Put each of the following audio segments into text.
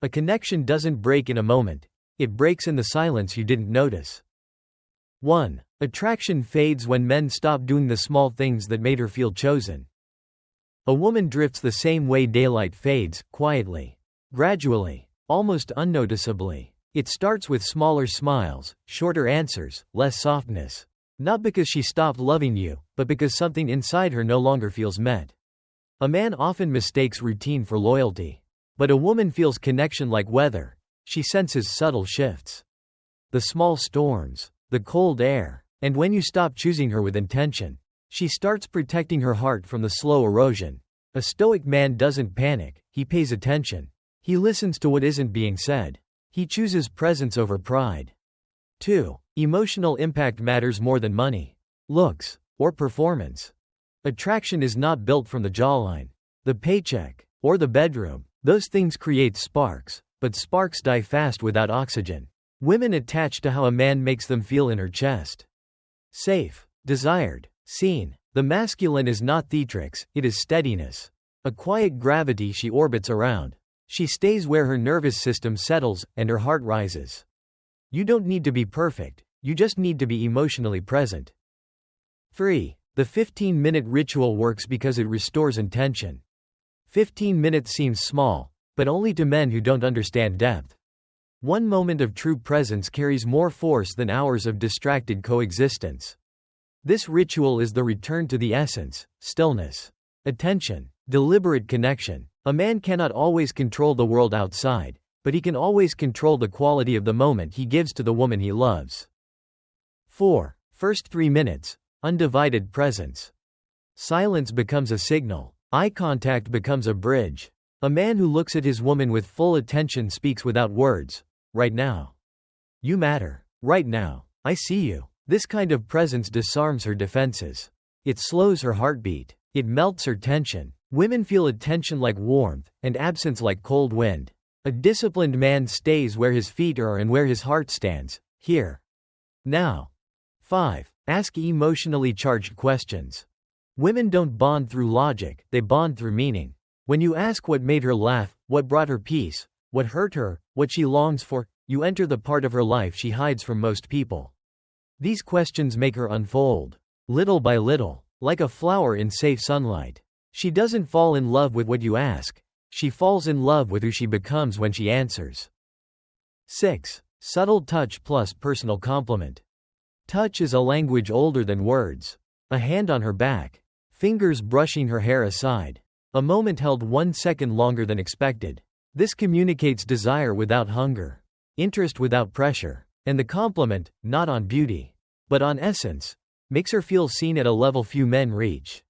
A connection doesn't break in a moment, it breaks in the silence you didn't notice. 1. Attraction fades when men stop doing the small things that made her feel chosen. A woman drifts the same way daylight fades, quietly. Gradually. Almost unnoticeably. It starts with smaller smiles, shorter answers, less softness. Not because she stopped loving you, but because something inside her no longer feels met. A man often mistakes routine for loyalty. But a woman feels connection like weather. She senses subtle shifts. The small storms, the cold air, and when you stop choosing her with intention, she starts protecting her heart from the slow erosion. A stoic man doesn't panic, he pays attention. He listens to what isn't being said. He chooses presence over pride. 2. Emotional impact matters more than money, looks, or performance. Attraction is not built from the jawline, the paycheck, or the bedroom. Those things create sparks, but sparks die fast without oxygen. Women attach to how a man makes them feel in her chest. Safe, desired, seen. The masculine is not theatrics, it is steadiness. A quiet gravity she orbits around. She stays where her nervous system settles and her heart rises. You don't need to be perfect, you just need to be emotionally present. 3. The 15-minute ritual works because it restores intention. 15 minutes seems small, but only to men who don't understand depth. One moment of true presence carries more force than hours of distracted coexistence. This ritual is the return to the essence, stillness, attention, deliberate connection. A man cannot always control the world outside, but he can always control the quality of the moment he gives to the woman he loves. 4. First 3 minutes, undivided presence. Silence becomes a signal. Eye contact becomes a bridge. A man who looks at his woman with full attention speaks without words. Right now. You matter. Right now. I see you. This kind of presence disarms her defenses. It slows her heartbeat. It melts her tension. Women feel attention like warmth, and absence like cold wind. A disciplined man stays where his feet are and where his heart stands, here. Now. 5. Ask emotionally charged questions. Women don't bond through logic, they bond through meaning. When you ask what made her laugh, what brought her peace, what hurt her, what she longs for, you enter the part of her life she hides from most people. These questions make her unfold, little by little, like a flower in safe sunlight. She doesn't fall in love with what you ask, she falls in love with who she becomes when she answers. 6. Subtle touch plus personal compliment. Touch is a language older than words. A hand on her back. Fingers brushing her hair aside. A moment held 1 second longer than expected. This communicates desire without hunger. Interest without pressure. And the compliment, not on beauty, but on essence, makes her feel seen at a level few men reach.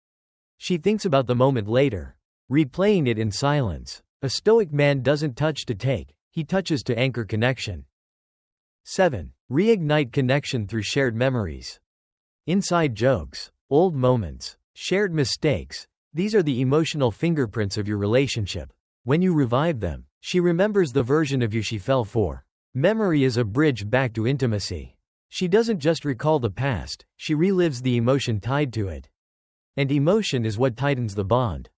She thinks about the moment later, replaying it in silence. A stoic man doesn't touch to take, he touches to anchor connection. 7. Reignite connection through shared memories. Inside jokes, old moments, shared mistakes, these are the emotional fingerprints of your relationship. When you revive them, she remembers the version of you she fell for. Memory is a bridge back to intimacy. She doesn't just recall the past, she relives the emotion tied to it. And emotion is what tightens the bond.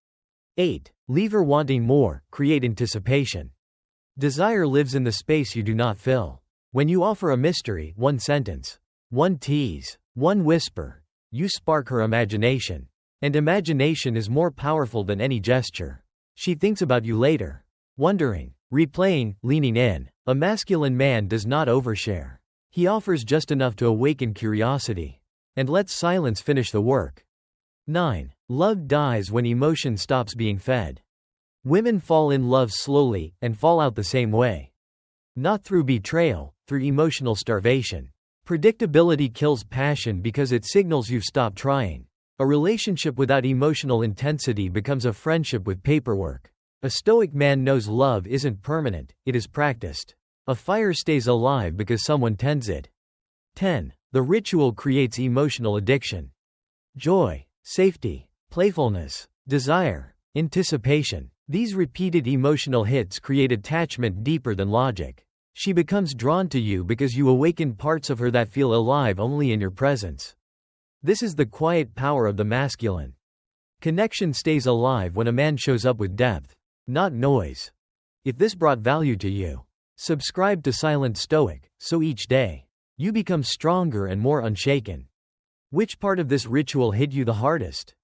8. Leave her wanting more, create anticipation. Desire lives in the space you do not fill. When you offer a mystery, one sentence, one tease, one whisper, you spark her imagination. And imagination is more powerful than any gesture. She thinks about you later, wondering, replaying, leaning in. A masculine man does not overshare. He offers just enough to awaken curiosity, and lets silence finish the work. 9. Love dies when emotion stops being fed. Women fall in love slowly, and fall out the same way. Not through betrayal, through emotional starvation. Predictability kills passion because it signals you've stopped trying. A relationship without emotional intensity becomes a friendship with paperwork. A stoic man knows love isn't permanent, it is practiced. A fire stays alive because someone tends it. 10. The ritual creates emotional addiction. Joy, safety, playfulness, desire, anticipation. These repeated emotional hits create attachment deeper than logic. She becomes drawn to you because you awaken parts of her that feel alive only in your presence. This is the quiet power of the masculine. Connection stays alive when a man shows up with depth, not noise. If this brought value to you, subscribe to Silent Stoic, so each day, you become stronger and more unshaken. Which part of this ritual hit you the hardest?